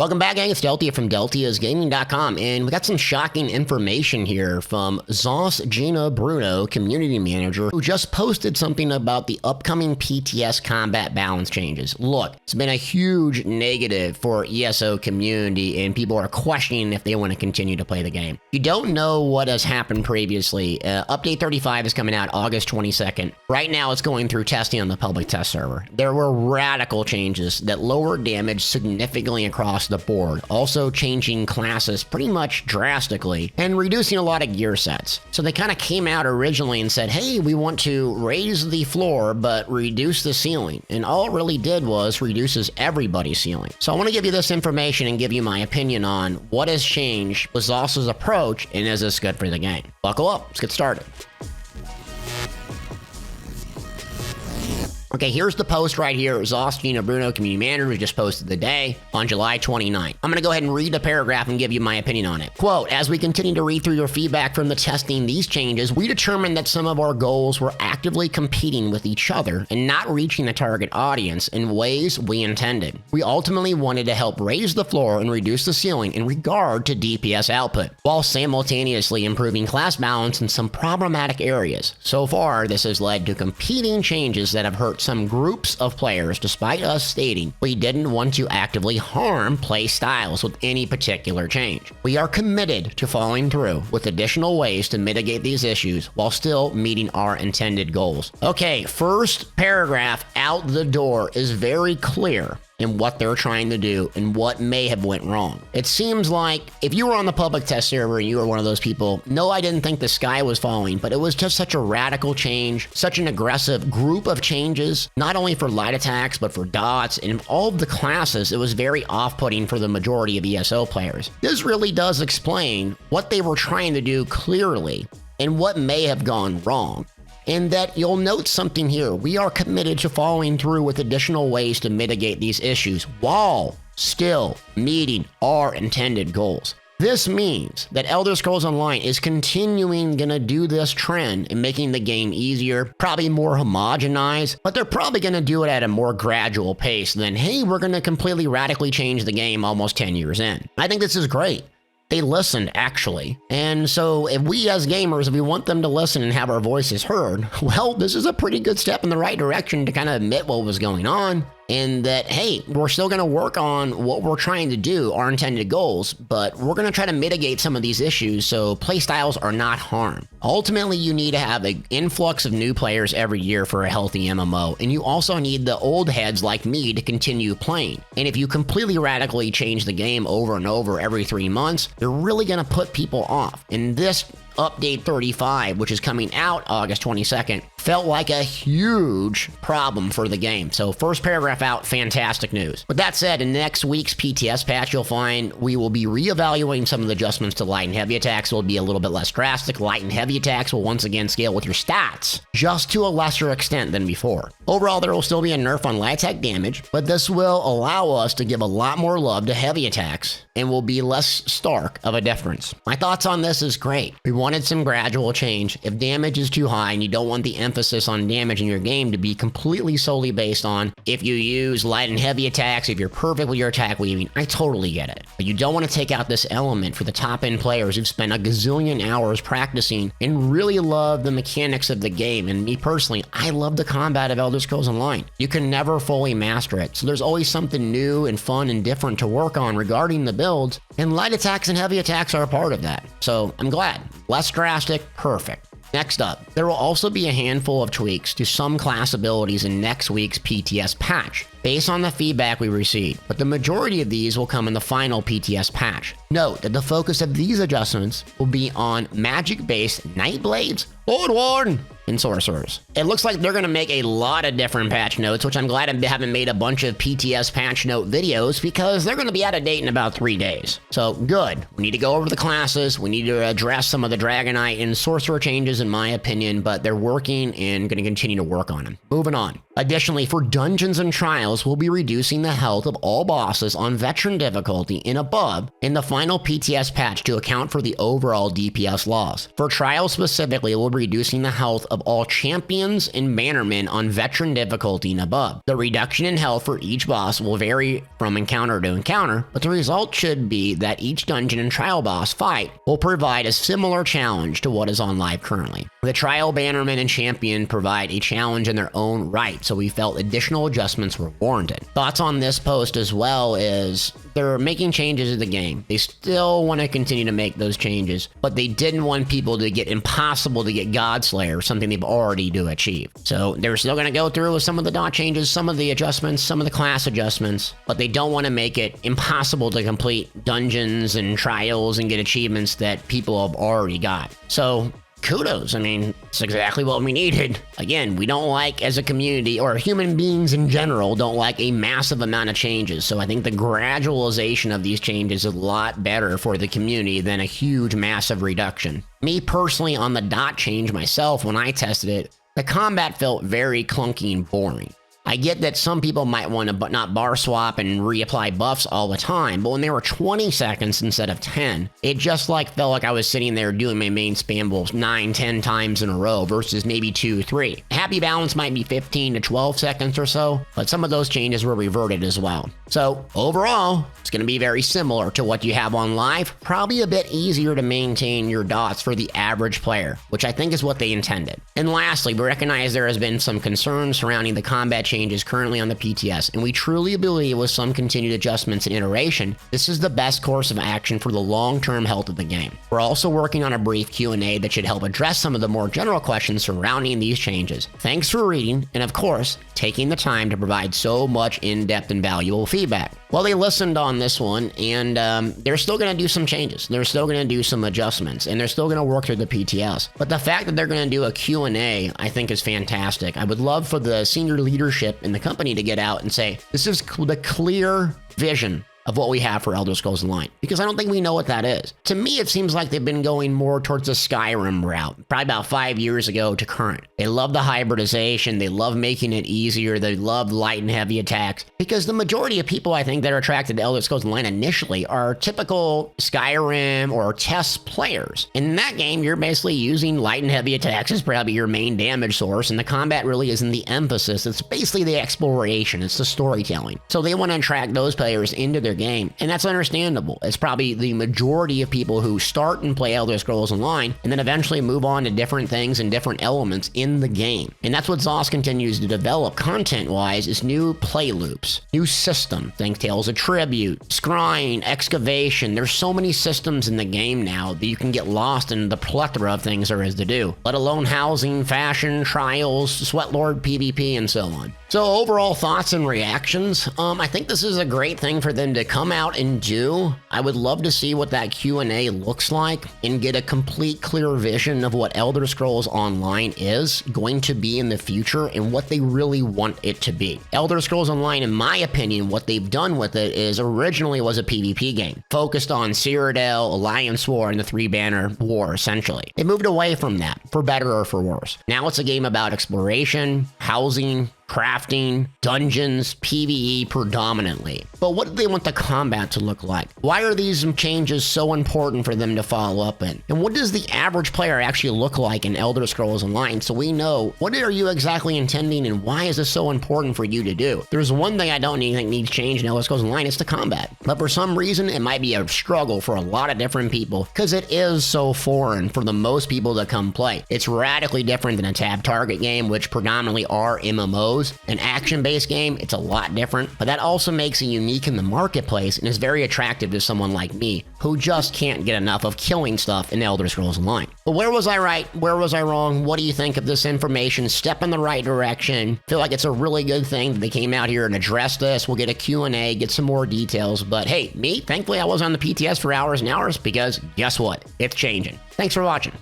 Welcome back, gang. It's Deltia from Deltiasgaming.com, and we got some shocking information here from ZOS Gina Bruno, community manager, who just posted something about the upcoming PTS combat balance changes. Look, it's been a huge negative for ESO community, and people are questioning if they want to continue to play the game. If you don't know what has happened previously, Update 35 is coming out August 22nd. Right now, it's going through testing on the public test server. There were radical changes that lowered damage significantly across the board, also changing classes pretty much drastically and reducing a lot of gear sets. So they kind of came out originally and said, hey, we want to raise the floor but reduce the ceiling, and all it really did was reduces everybody's ceiling. So I want to give you this information and give you my opinion on what has changed with ZOS's approach, and is this good for the game? Buckle up, let's get started. Okay, here's the post right here. ZOS Gina Bruno, community manager, who just posted today on July 29th. I'm going to go ahead and read the paragraph and give you my opinion on it. Quote, as we continue to read through your feedback from the testing these changes, we determined that some of our goals were actively competing with each other and not reaching the target audience in ways we intended. We ultimately wanted to help raise the floor and reduce the ceiling in regard to DPS output, while simultaneously improving class balance in some problematic areas. So far, this has led to competing changes that have hurt some groups of players, despite us stating we didn't want to actively harm play styles with any particular change. We are committed to following through with additional ways to mitigate these issues while still meeting our intended goals. Okay, first paragraph out the door is very clear in what they're trying to do and what may have went wrong. It seems like if you were on the public test server and you were one of those people, no, I didn't think the sky was falling, but it was just such a radical change, such an aggressive group of changes, not only for light attacks, but for dots and all of the classes. It was very off-putting for the majority of ESO players. This really does explain what they were trying to do clearly and what may have gone wrong. And that you'll note something here. We are committed to following through with additional ways to mitigate these issues while still meeting our intended goals. This means that Elder Scrolls Online is continuing gonna do this trend and making the game easier, probably more homogenized, but they're probably gonna do it at a more gradual pace than, hey, we're gonna completely radically change the game almost 10 years in. I think this is great. They listened, actually. And so if we as gamers, if we want them to listen and have our voices heard, well, this is a pretty good step in the right direction to kind of admit what was going on. And that, hey, we're still going to work on what we're trying to do, our intended goals, but we're going to try to mitigate some of these issues so playstyles are not harmed. Ultimately, you need to have an influx of new players every year for a healthy MMO, and you also need the old heads like me to continue playing. And if you completely radically change the game over and over every 3 months, you're really going to put people off. And this Update 35, which is coming out August 22nd, felt like a huge problem for the game. So first paragraph out, fantastic news. With that said, in next week's PTS patch, you'll find we will be reevaluating some of the adjustments to light and heavy attacks. Will be a little bit less drastic. Light and heavy attacks will once again scale with your stats, just to a lesser extent than before. Overall, there will still be a nerf on light attack damage, but this will allow us to give a lot more love to heavy attacks and will be less stark of a difference. My thoughts on this is great. We wanted some gradual change. If damage is too high and you don't want the emphasis on damage in your game to be completely solely based on if you use light and heavy attacks, if you're perfect with your attack weaving, I totally get it. But you don't want to take out this element for the top end players who've spent a gazillion hours practicing and really love the mechanics of the game. And me personally, I love the combat of Elder Scrolls Online. You can never fully master it, so there's always something new and fun and different to work on regarding the builds, and light attacks and heavy attacks are a part of that. So I'm glad. Less drastic, perfect. Next up, there will also be a handful of tweaks to some class abilities in next week's PTS patch, based on the feedback we received, but the majority of these will come in the final PTS patch. Note that the focus of these adjustments will be on magic-based Nightblades, Lord Warden, and Sorcerers. It looks like they're going to make a lot of different patch notes, which I'm glad I haven't made a bunch of PTS patch note videos because they're going to be out of date in about 3 days. So good. We need to go over the classes. We need to address some of the Dragonite and Sorcerer changes in my opinion, but they're working and going to continue to work on them. Moving on. Additionally, for dungeons and trials, we'll be reducing the health of all bosses on veteran difficulty and above in the final PTS patch to account for the overall DPS loss. For trials specifically, we'll be reducing the health of all champions and bannermen on veteran difficulty and above. The reduction in health for each boss will vary from encounter to encounter, but the result should be that each dungeon and trial boss fight will provide a similar challenge to what is on live currently. The trial bannerman and champion provide a challenge in their own right, so we felt additional adjustments were warranted. Thoughts on this post as well is they're making changes to the game. They still want to continue to make those changes, but they didn't want people to get impossible to get Godslayer, something they've already do achieve. So they're still going to go through with some of the dot changes, some of the adjustments, some of the class adjustments, but they don't want to make it impossible to complete dungeons and trials and get achievements that people have already got. So kudos. I mean, it's exactly what we needed. Again, we don't like, as a community, or human beings in general, don't like a massive amount of changes. So I think the gradualization of these changes is a lot better for the community than a huge, massive reduction. Me personally, on the dot change myself, when I tested it, the combat felt very clunky and boring. I get that some people might want to not bar swap and reapply buffs all the time, but when they were 20 seconds instead of 10, it just felt like I was sitting there doing my main spam bowls 9, 10 times in a row versus maybe 2, 3. Happy balance might be 15 to 12 seconds or so, but some of those changes were reverted as well. So overall, it's going to be very similar to what you have on live, probably a bit easier to maintain your dots for the average player, which I think is what they intended. And lastly, we recognize there has been some concerns surrounding the combat changes currently on the PTS, and we truly believe with some continued adjustments and iteration, this is the best course of action for the long-term health of the game. We're also working on a brief Q&A that should help address some of the more general questions surrounding these changes. Thanks for reading, and of course, taking the time to provide so much in-depth and valuable feedback. Well, they listened on this one, and they're still going to do some changes. They're still going to do some adjustments, and they're still going to work through the PTS. But the fact that they're going to do a Q&A, I think, is fantastic. I would love for the senior leadership in the company to get out and say, this is the clear vision of what we have for Elder Scrolls Online, because I don't think we know what that is. To me, it seems like they've been going more towards the Skyrim route, probably about 5 years ago to current. They love the hybridization, they love making it easier, they love light and heavy attacks, because the majority of people, I think, that are attracted to Elder Scrolls Online initially are typical Skyrim or TES players. In that game, you're basically using light and heavy attacks as probably your main damage source, and the combat really isn't the emphasis. It's basically the exploration, it's the storytelling. So they want to attract those players into their game, and that's understandable. It's probably the majority of people who start and play Elder Scrolls Online and then eventually move on to different things and different elements in the game. And that's what ZOS continues to develop content-wise, is new play loops, new system. Think Tales of Tribute, scrying, excavation. There's so many systems in the game now that you can get lost in the plethora of things there is to do, let alone housing, fashion, trials, Sweatlord PvP, and so on. So overall thoughts and reactions, I think this is a great thing for them to come out and do. I would love to see what that Q&A looks like and get a complete clear vision of what Elder Scrolls Online is going to be in the future and what they really want it to be. Elder Scrolls Online, in my opinion, what they've done with it is originally was a PvP game, focused on Cyrodiil, Alliance War, and the Three-Banner War, essentially. They moved away from that, for better or for worse. Now it's a game about exploration, housing, crafting, dungeons, PvE predominantly. But what do they want the combat to look like? Why are these changes so important for them to follow up in? And what does the average player actually look like in Elder Scrolls Online, so we know what are you exactly intending and why is this so important for you to do? There's one thing I don't think needs change in Elder Scrolls Online, it's the combat. But for some reason, it might be a struggle for a lot of different people because it is so foreign for the most people to come play. It's radically different than a tab target game, which predominantly are MMOs. An action-based game, it's a lot different, but that also makes it unique in the marketplace and is very attractive to someone like me who just can't get enough of killing stuff in Elder Scrolls Online. But where was I right? Where was I wrong? What do you think of this information? Step in the right direction. Feel like it's a really good thing that they came out here and addressed this. We'll get a Q&A, get some more details, but hey, thankfully I was on the PTS for hours and hours because guess what? It's changing. Thanks for watching.